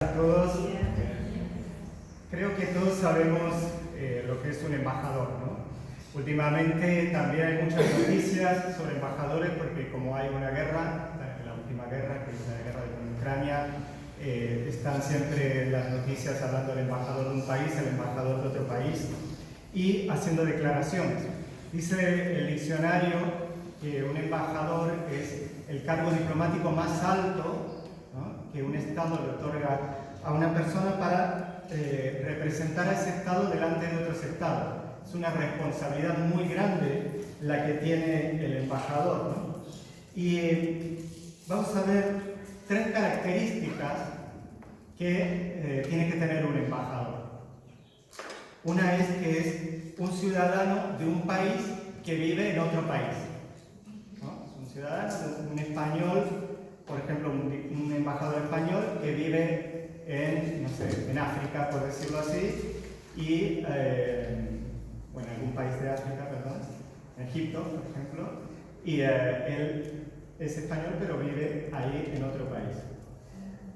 A todos, creo que todos sabemos lo que es un embajador, ¿no? Últimamente también hay muchas noticias sobre embajadores porque como hay una guerra, la última guerra, que es la guerra de Ucrania, están siempre las noticias hablando del embajador de un país, el embajador de otro país y haciendo declaraciones. Dice el diccionario que un embajador es el cargo diplomático más alto, ¿no?, que un Estado le otorga a una persona para representar a ese Estado delante de otros Estados. Es una responsabilidad muy grande la que tiene el embajador, ¿no? Y vamos a ver tres características que tiene que tener un embajador. Una es que es un ciudadano de un país que vive en otro país, ¿no? Es un ciudadano, un español, por ejemplo, un embajador español que vive en, no sé, en África, por decirlo así, y, bueno, en algún país de África, perdón, en Egipto, por ejemplo, y él es español pero vive ahí en otro país.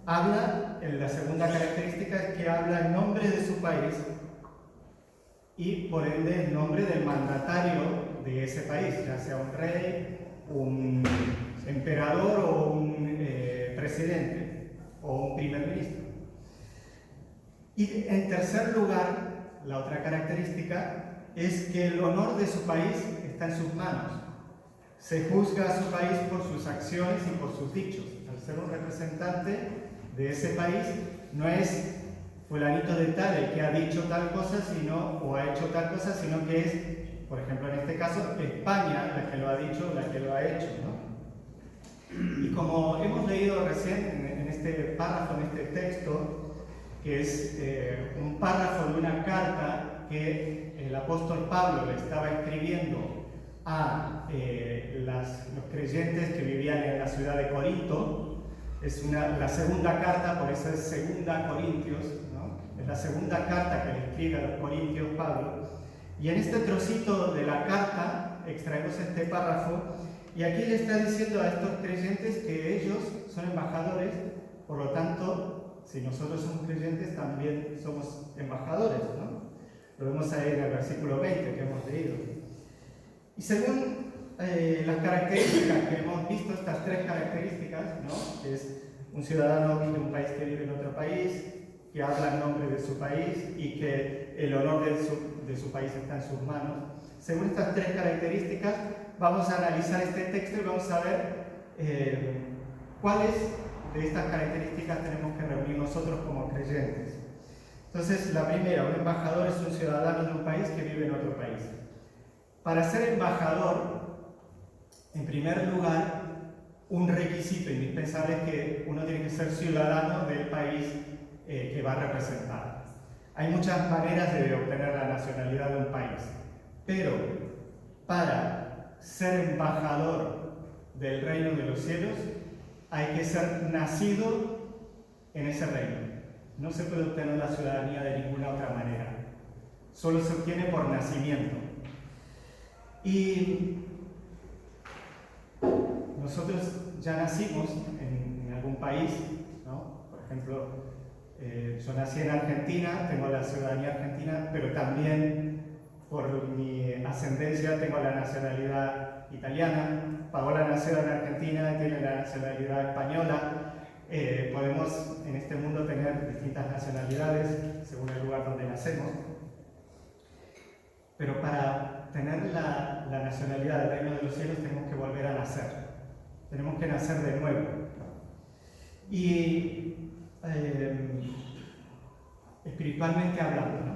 Habla, la segunda característica es que habla en nombre de su país y por ende en nombre del mandatario de ese país, ya sea un rey, un emperador o un presidente o un primer ministro. Y en tercer lugar, la otra característica es que el honor de su país está en sus manos. Se juzga a su país por sus acciones y por sus dichos. Al ser un representante de ese país, no es fulanito de tal el que ha dicho tal cosa o ha hecho tal cosa, sino que es, por ejemplo, en este caso, España la que lo ha dicho, la que lo ha hecho, ¿no? Y como hemos leído recién en este párrafo, en este texto, que es un párrafo de una carta que el apóstol Pablo le estaba escribiendo a los creyentes que vivían en la ciudad de Corinto. Es la segunda carta, por eso es Segunda Corintios, ¿no? Es la segunda carta que le escribe a los corintios Pablo. Y en este trocito de la carta extraemos este párrafo, y aquí le está diciendo a estos creyentes que ellos son embajadores, por lo tanto, si nosotros somos creyentes, también somos embajadores, ¿no? Lo vemos ahí en el versículo 20 que hemos leído. Y según las características que hemos visto, estas tres características, ¿no?, que es un ciudadano de un país que vive en otro país, que habla en nombre de su país y que el honor de su país está en sus manos. Según estas tres características, vamos a analizar este texto y vamos a ver cuáles de estas características tenemos que reunir nosotros como creyentes. Entonces, la primera, un embajador es un ciudadano de un país que vive en otro país. Para ser embajador, en primer lugar, un requisito indispensable es que uno tiene que ser ciudadano del país que va a representar. Hay muchas maneras de obtener la nacionalidad de un país, pero para ser embajador del reino de los cielos hay que ser nacido en ese reino. No se puede obtener la ciudadanía de ninguna otra manera. Solo se obtiene por nacimiento. Y nosotros ya nacimos en algún país, ¿no? Por ejemplo, yo nací en Argentina, tengo la ciudadanía argentina, pero también por mi ascendencia tengo la nacionalidad italiana. Paola nació en Argentina, tiene la nacionalidad española. Podemos en este mundo tener distintas nacionalidades según el lugar donde nacemos. Pero para tener la nacionalidad del reino de los cielos tenemos que volver a nacer. Tenemos que nacer de nuevo. Y espiritualmente hablando, ¿no?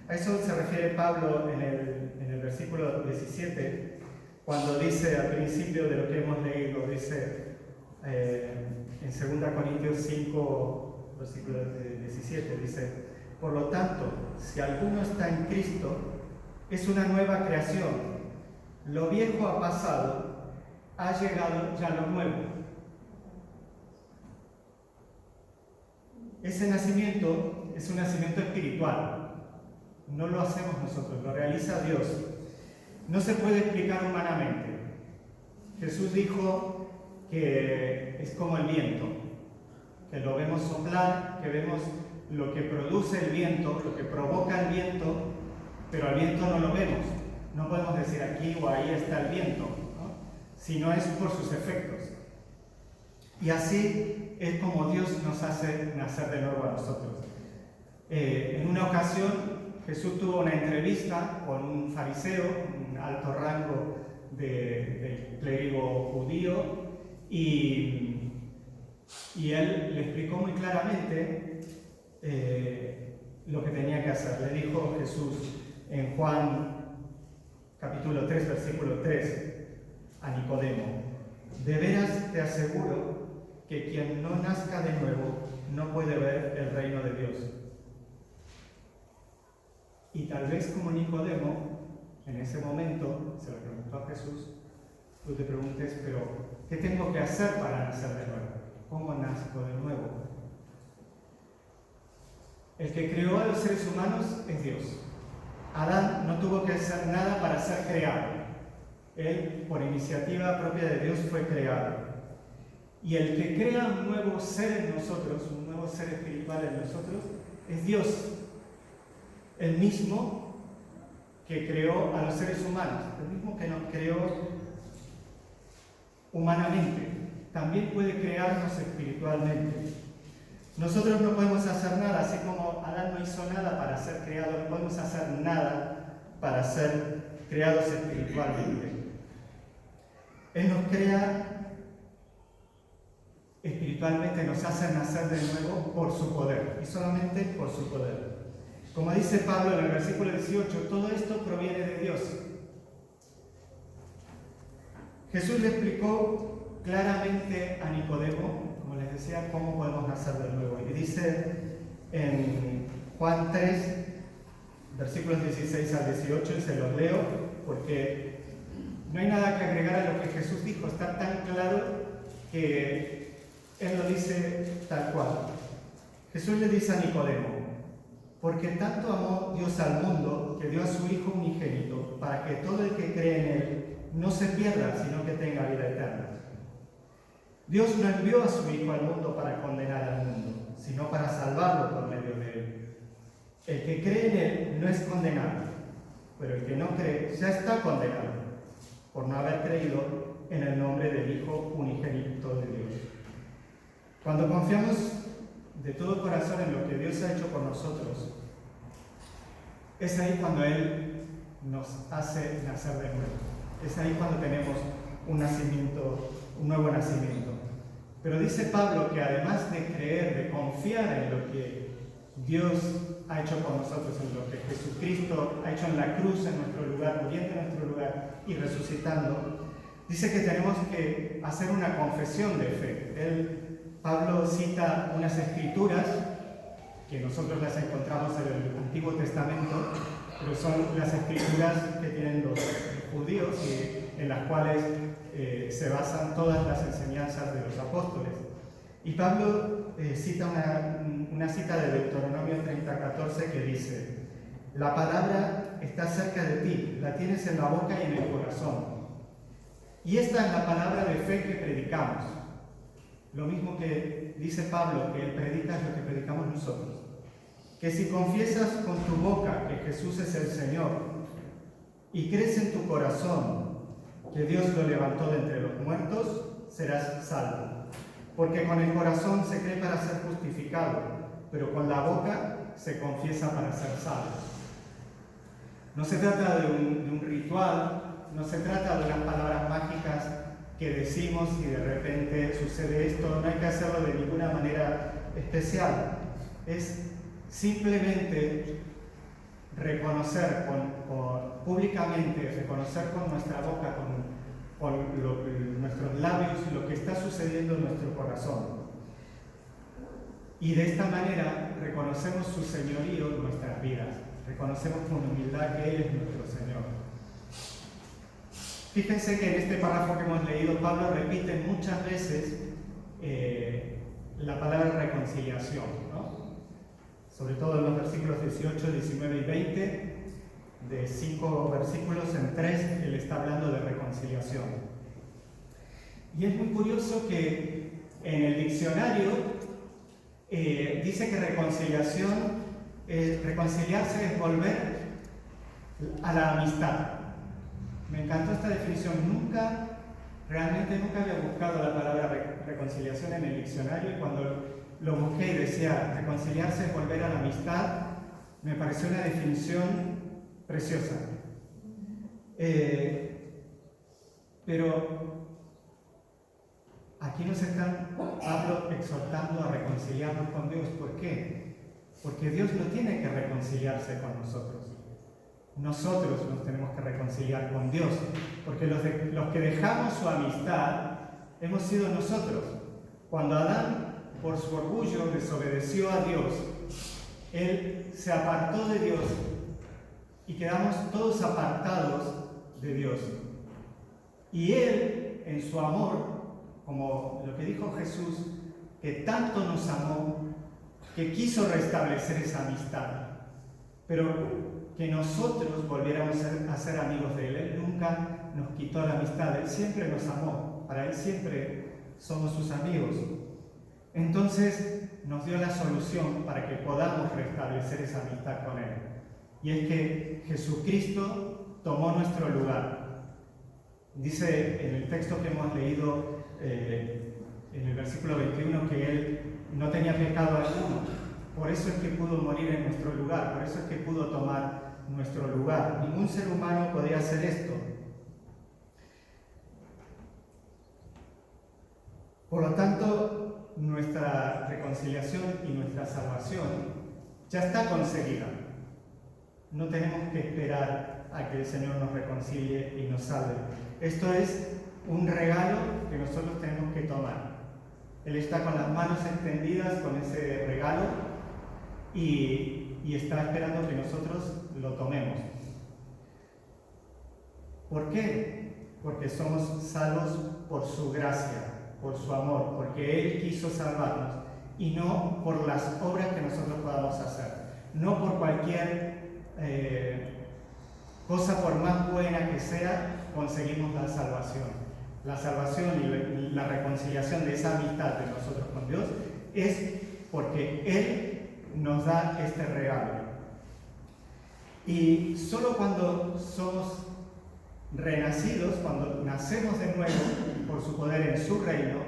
A eso se refiere Pablo en el versículo 17, cuando dice al principio de lo que hemos leído, dice en 2 Corintios 5, versículo 17, dice: por lo tanto, si alguno está en Cristo, es una nueva creación. Lo viejo ha pasado, ha llegado ya lo nuevo. Ese nacimiento es un nacimiento espiritual. No lo hacemos nosotros, lo realiza Dios. No se puede explicar humanamente. Jesús dijo que es como el viento, que lo vemos soplar, que vemos lo que produce el viento, lo que provoca el viento, pero al viento no lo vemos. No podemos decir aquí o ahí está el viento, ¿no? Sino es por sus efectos. Y así es como Dios nos hace nacer de nuevo a nosotros. En una ocasión, Jesús tuvo una entrevista con un fariseo, un alto rango del clérigo judío, y él le explicó muy claramente lo que tenía que hacer. Le dijo Jesús en Juan capítulo 3, versículo 3, a Nicodemo: de veras te aseguro que quien no nazca de nuevo no puede ver el reino de Dios. Y tal vez como Nicodemo, en ese momento, se lo preguntó a Jesús, tú te preguntes, pero ¿qué tengo que hacer para nacer de nuevo? ¿Cómo nazco de nuevo? El que creó a los seres humanos es Dios. Adán no tuvo que hacer nada para ser creado. Él, por iniciativa propia de Dios, fue creado. Y el que crea un nuevo ser en nosotros, un nuevo ser espiritual en nosotros, es Dios. El mismo que creó a los seres humanos, el mismo que nos creó humanamente, también puede crearnos espiritualmente. Nosotros no podemos hacer nada, así como Adán no hizo nada para ser creado, no podemos hacer nada para ser creados espiritualmente. Él nos crea espiritualmente, nos hace nacer de nuevo por su poder, y solamente por su poder. Como dice Pablo en el versículo 18, todo esto proviene de Dios. Jesús le explicó claramente a Nicodemo, como les decía, cómo podemos nacer de nuevo. Y dice en Juan 3, versículos 16 al 18, y se los leo, porque no hay nada que agregar a lo que Jesús dijo, está tan claro que Él lo dice tal cual. Jesús le dice a Nicodemo: porque tanto amó Dios al mundo, que dio a su Hijo unigénito, para que todo el que cree en Él no se pierda, sino que tenga vida eterna. Dios no envió a su Hijo al mundo para condenar al mundo, sino para salvarlo por medio de Él. El que cree en Él no es condenado, pero el que no cree ya está condenado, por no haber creído en el nombre del Hijo unigénito de Dios. Cuando confiamos de todo corazón en lo que Dios ha hecho por nosotros, es ahí cuando Él nos hace nacer de nuevo. Es ahí cuando tenemos un nacimiento, un nuevo nacimiento. Pero dice Pablo que además de creer, de confiar en lo que Dios ha hecho por nosotros, en lo que Jesucristo ha hecho en la cruz, en nuestro lugar, muriendo en nuestro lugar y resucitando, dice que tenemos que hacer una confesión de fe. Pablo cita unas escrituras que nosotros las encontramos en el Antiguo Testamento, pero son las escrituras que tienen los judíos y en las cuales se basan todas las enseñanzas de los apóstoles. Y Pablo cita una cita de Deuteronomio 30:14 que dice: la palabra está cerca de ti, la tienes en la boca y en el corazón. Y esta es la palabra de fe que predicamos. Lo mismo que dice Pablo, que él predica es lo que predicamos nosotros. Que si confiesas con tu boca que Jesús es el Señor y crees en tu corazón que Dios lo levantó de entre los muertos, serás salvo. Porque con el corazón se cree para ser justificado, pero con la boca se confiesa para ser salvo. No se trata de un ritual, no se trata de unas palabras mágicas que decimos y de repente sucede esto. No hay que hacerlo de ninguna manera especial. Es simplemente reconocer públicamente, reconocer con nuestra boca, con nuestros labios, lo que está sucediendo en nuestro corazón. Y de esta manera reconocemos su señorío en nuestras vidas. Reconocemos con humildad que Él es nuestro Señor. Fíjense que en este párrafo que hemos leído, Pablo repite muchas veces la palabra reconciliación, ¿no? Sobre todo en los versículos 18, 19 y 20, de 5 versículos en 3, él está hablando de reconciliación. Y es muy curioso que en el diccionario dice que reconciliarse es volver a la amistad. Me encantó esta definición. Realmente nunca había buscado la palabra reconciliación en el diccionario, y cuando lo busqué y decía reconciliarse es volver a la amistad, me pareció una definición preciosa. Pero aquí nos están exhortando a reconciliarnos con Dios. ¿Por qué? Porque Dios no tiene que reconciliarse con nosotros. Nosotros nos tenemos que reconciliar con Dios, porque los que dejamos su amistad hemos sido nosotros. Cuando Adán, por su orgullo, desobedeció a Dios, él se apartó de Dios y quedamos todos apartados de Dios. Y él, en su amor, como lo que dijo Jesús, que tanto nos amó, que quiso restablecer esa amistad, pero que nosotros volviéramos a ser amigos de Él. Él nunca nos quitó la amistad, Él siempre nos amó, para Él siempre somos sus amigos. Entonces nos dio la solución para que podamos restablecer esa amistad con Él. Y es que Jesucristo tomó nuestro lugar. Dice en el texto que hemos leído, en el versículo 21, que Él no tenía pecado alguno. Por eso es que pudo morir en nuestro lugar, por eso es que pudo tomar nuestro lugar. Ningún ser humano podía hacer esto. Por lo tanto, nuestra reconciliación y nuestra salvación ya está conseguida. No tenemos que esperar a que el Señor nos reconcilie y nos salve. Esto es un regalo que nosotros tenemos que tomar. Él está con las manos extendidas con ese regalo y está esperando que nosotros lo tomemos. ¿Por qué? Porque somos salvos por su gracia, por su amor, porque Él quiso salvarnos y no por las obras que nosotros podamos hacer, no por cualquier cosa, por más buena que sea, conseguimos la salvación. La salvación y la reconciliación de esa amistad de nosotros con Dios es porque Él nos da este regalo. Y solo cuando somos renacidos, cuando nacemos de nuevo por su poder en su reino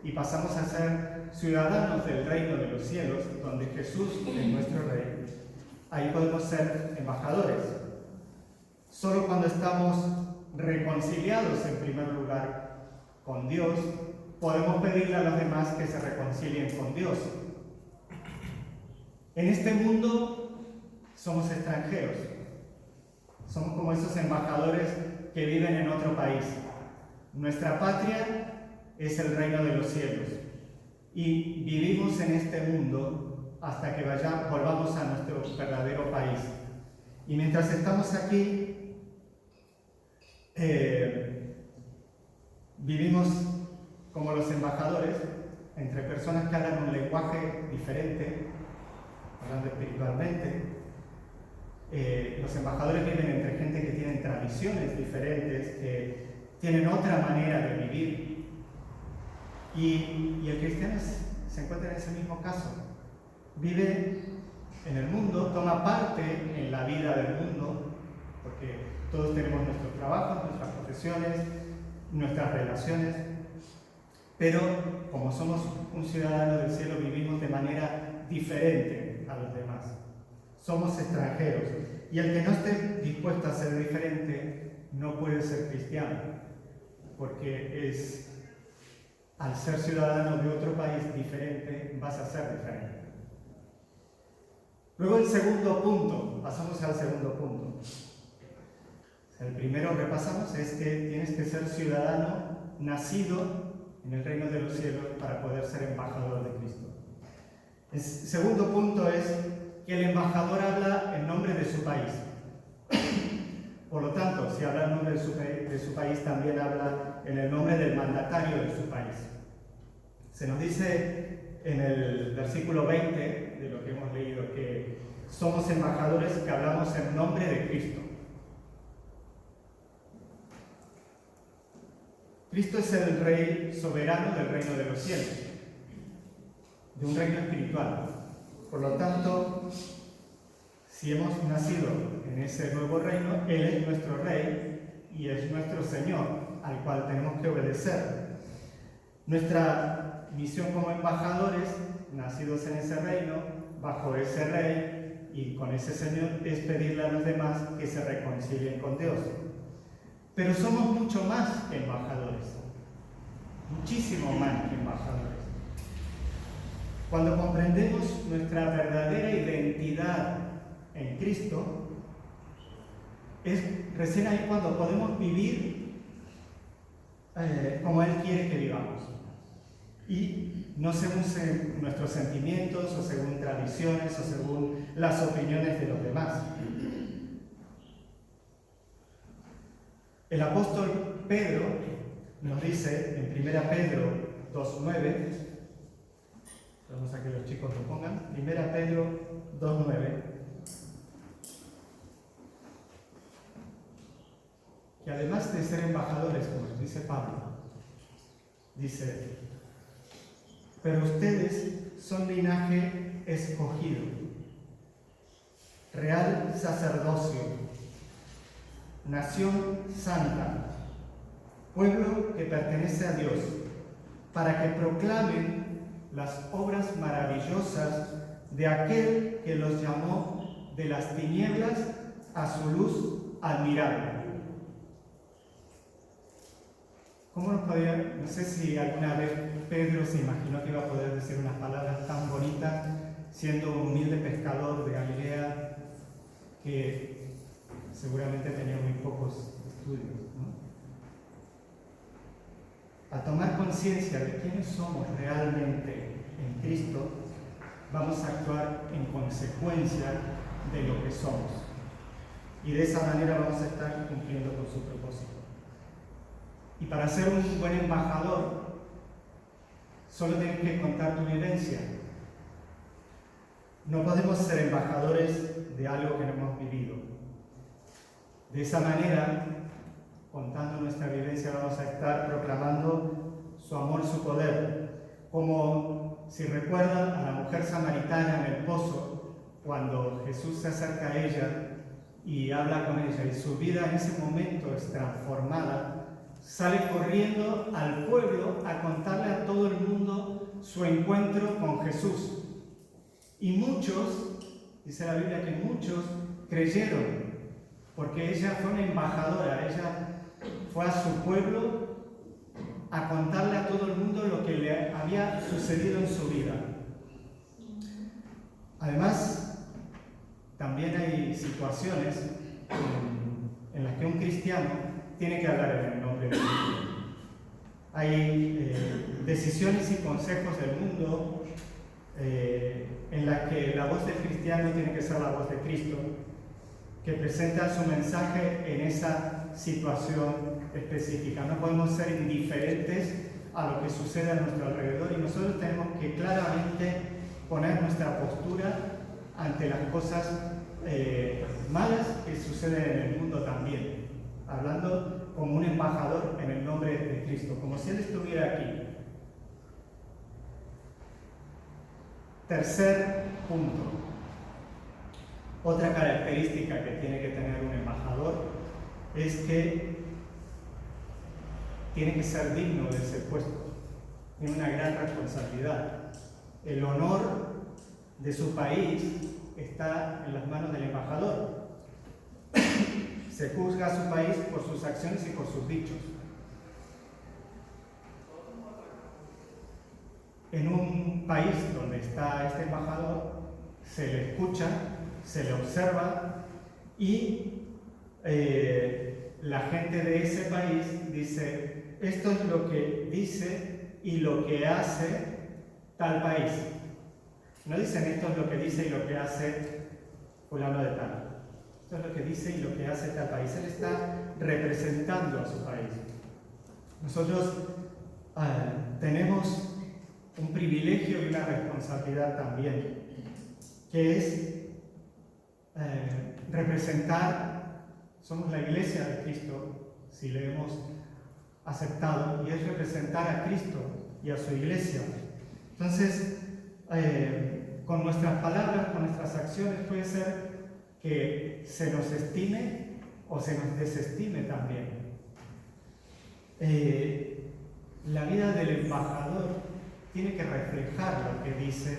y pasamos a ser ciudadanos del reino de los cielos, donde Jesús es nuestro rey, ahí podemos ser embajadores. Solo cuando estamos reconciliados en primer lugar con Dios, podemos pedirle a los demás que se reconcilien con Dios. En este mundo somos extranjeros, somos como esos embajadores que viven en otro país. Nuestra patria es el reino de los cielos y vivimos en este mundo hasta que volvamos a nuestro verdadero país. Y mientras estamos aquí, vivimos como los embajadores entre personas que hablan un lenguaje diferente, hablando espiritualmente. Los embajadores viven entre gente que tienen tradiciones diferentes, que tienen otra manera de vivir. Y el cristiano se encuentra en ese mismo caso. Vive en el mundo, toma parte en la vida del mundo, porque todos tenemos nuestros trabajos, nuestras profesiones, nuestras relaciones, pero como somos un ciudadano del cielo, vivimos de manera diferente a los demás. Somos extranjeros, y el que no esté dispuesto a ser diferente no puede ser cristiano, porque al ser ciudadano de otro país diferente, vas a ser diferente. Luego el segundo punto, pasamos al segundo punto. El primero que repasamos es que tienes que ser ciudadano nacido en el reino de los cielos para poder ser embajador de Cristo. El segundo punto es que el embajador habla en nombre de su país. Por lo tanto, si habla en nombre de su país, también habla en el nombre del mandatario de su país. Se nos dice en el versículo 20 de lo que hemos leído que somos embajadores que hablamos en nombre de Cristo. Cristo es el Rey soberano del reino de los cielos. de un reino espiritual. Por lo tanto, si hemos nacido en ese nuevo reino, Él es nuestro Rey y es nuestro Señor, al cual tenemos que obedecer. Nuestra misión como embajadores, nacidos en ese reino, bajo ese Rey y con ese Señor, es pedirle a los demás que se reconcilien con Dios. Pero somos mucho más que embajadores, muchísimo más que embajadores. Cuando comprendemos nuestra verdadera identidad en Cristo, es recién ahí cuando podemos vivir como Él quiere que vivamos. Y no según nuestros sentimientos, o según tradiciones, o según las opiniones de los demás. El apóstol Pedro nos dice en 1 Pedro 2:9, vamos a que los chicos lo pongan, 1 Pedro 2:9, que además de ser embajadores, como nos dice Pablo, dice: pero ustedes son linaje escogido, real sacerdocio, nación santa, pueblo que pertenece a Dios, para que proclamen las obras maravillosas de aquel que los llamó de las tinieblas a su luz admirable. ¿Cómo nos podía? No sé si alguna vez Pedro se imaginó que iba a poder decir unas palabras tan bonitas, siendo un humilde pescador de Galilea, que seguramente tenía muy pocos estudios, ¿no? A tomar conciencia de quiénes somos realmente en Cristo, vamos a actuar en consecuencia de lo que somos. Y de esa manera vamos a estar cumpliendo con su propósito. Y para ser un buen embajador, solo tienes que contar tu vivencia. No podemos ser embajadores de algo que no hemos vivido. De esa manera, contando nuestra vivencia, vamos a estar proclamando su amor, su poder. Como si recuerdan a la mujer samaritana en el pozo, cuando Jesús se acerca a ella y habla con ella, y su vida en ese momento es transformada, sale corriendo al pueblo a contarle a todo el mundo su encuentro con Jesús. Y muchos, dice la Biblia que muchos creyeron, porque ella fue una embajadora, ella fue a su pueblo a contarle a todo el mundo lo que le había sucedido en su vida. Además, también hay situaciones en las que un cristiano tiene que hablar en el nombre de Dios. Hay decisiones y consejos del mundo en las que la voz del cristiano tiene que ser la voz de Cristo, que presenta su mensaje en esa situación específica. No podemos ser indiferentes a lo que sucede a nuestro alrededor, y nosotros tenemos que claramente poner nuestra postura ante las cosas malas que suceden en el mundo también, hablando como un embajador en el nombre de Cristo, como si Él estuviera aquí. Tercer punto. Otra característica que tiene que tener un embajador es que tiene que ser digno de ese puesto. Tiene una gran responsabilidad. El honor de su país está en las manos del embajador. Se juzga a su país por sus acciones y por sus dichos. En un país donde está este embajador, se le escucha, se le observa, y la gente de ese país dice: esto es lo que dice y lo que hace tal país. No dicen: esto es lo que dice y lo que hace fulano de tal. Esto es lo que dice y lo que hace tal país. Él está representando a su país. Nosotros tenemos un privilegio y una responsabilidad también, que es representar. Somos la iglesia de Cristo, si le hemos aceptado, y es representar a Cristo y a su iglesia. Entonces, con nuestras palabras, con nuestras acciones, puede ser que se nos estime o se nos desestime también. La vida del embajador tiene que reflejar lo que dice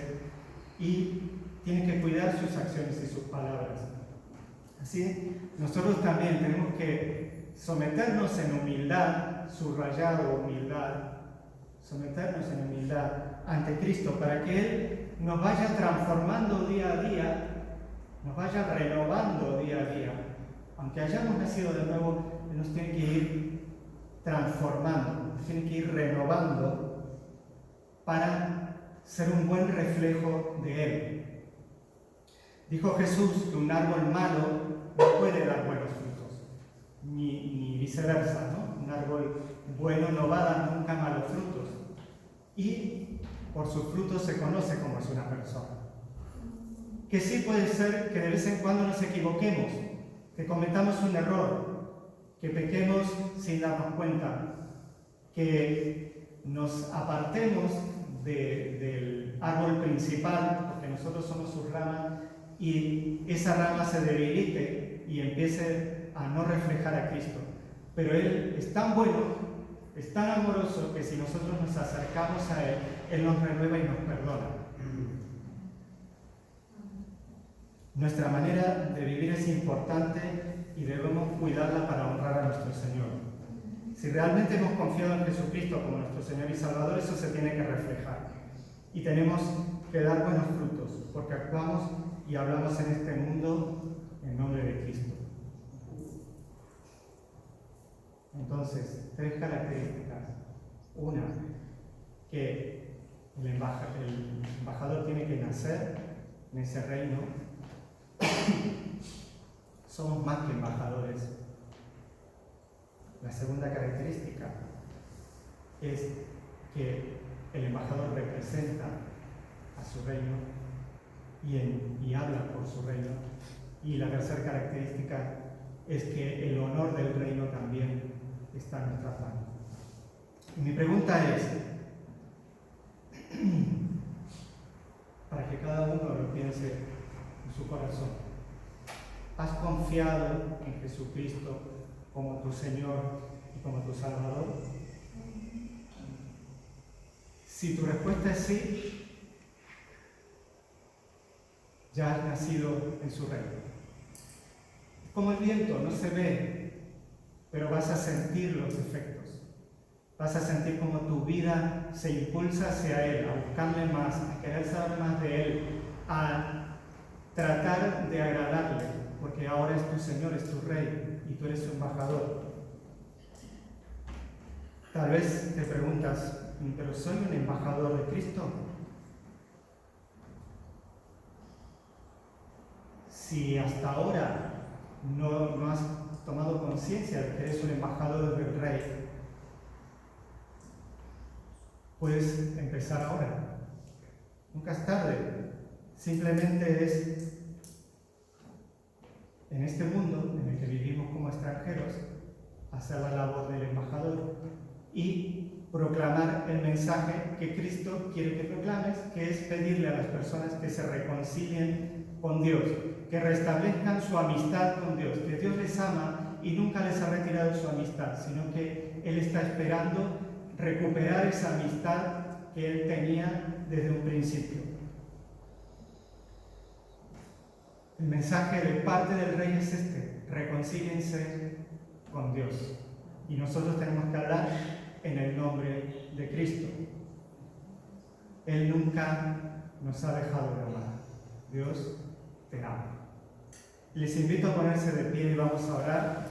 y tiene que cuidar sus acciones y sus palabras. Así, nosotros también tenemos que someternos en humildad, subrayado humildad, someternos en humildad ante Cristo para que Él nos vaya transformando día a día, nos vaya renovando día a día. Aunque hayamos nacido de nuevo, Él nos tiene que ir transformando, nos tiene que ir renovando para ser un buen reflejo de Él. Dijo Jesús que un árbol malo no puede dar buenos frutos, ni viceversa, ¿no? Un árbol bueno no va a dar nunca malos frutos. Y por sus frutos se conoce cómo es una persona. Que sí puede ser que de vez en cuando nos equivoquemos, que cometamos un error, que pequemos sin darnos cuenta, que nos apartemos del árbol principal, porque nosotros somos sus ramas, y esa rama se debilite y empiece a no reflejar a Cristo. Pero Él es tan bueno, es tan amoroso, que si nosotros nos acercamos a Él, Él nos renueva y nos perdona. Nuestra manera de vivir es importante y debemos cuidarla para honrar a nuestro Señor. Si realmente hemos confiado en Jesucristo como nuestro Señor y Salvador, eso se tiene que reflejar. Y tenemos que dar buenos frutos, porque actuamos y hablamos en este mundo en nombre de Cristo. Entonces, 3 características. Una, que el embajador tiene que nacer en ese reino. Somos más que embajadores. La segunda característica es que el embajador representa a su reino y habla por su reino. Y la tercera característica es que el honor del reino también está en nuestras manos. Y mi pregunta es, para que cada uno lo piense en su corazón, ¿has confiado en Jesucristo como tu Señor y como tu Salvador? Si tu respuesta es sí, ya has nacido en su reino. Como el viento, no se ve, pero vas a sentir los efectos. Vas a sentir como tu vida se impulsa hacia Él, a buscarle más, a querer saber más de Él, a tratar de agradarle, porque ahora es tu Señor, es tu Rey y tú eres su embajador. Tal vez te preguntas, ¿pero soy un embajador de Cristo? Si hasta ahora no has tomado conciencia de que eres un embajador del Rey, puedes empezar ahora. Nunca es tarde. Simplemente es en este mundo en el que vivimos como extranjeros, hacer la labor del embajador y proclamar el mensaje que Cristo quiere que proclames, que es pedirle a las personas que se reconcilien con Dios, que restablezcan su amistad con Dios, que Dios les ama y nunca les ha retirado su amistad, sino que Él está esperando recuperar esa amistad que Él tenía desde un principio. El mensaje de parte del Rey es este: reconcíliense con Dios. Y nosotros tenemos que hablar en el nombre de Cristo. Él nunca nos ha dejado de amar. Dios te ama. Les invito a ponerse de pie y vamos a orar.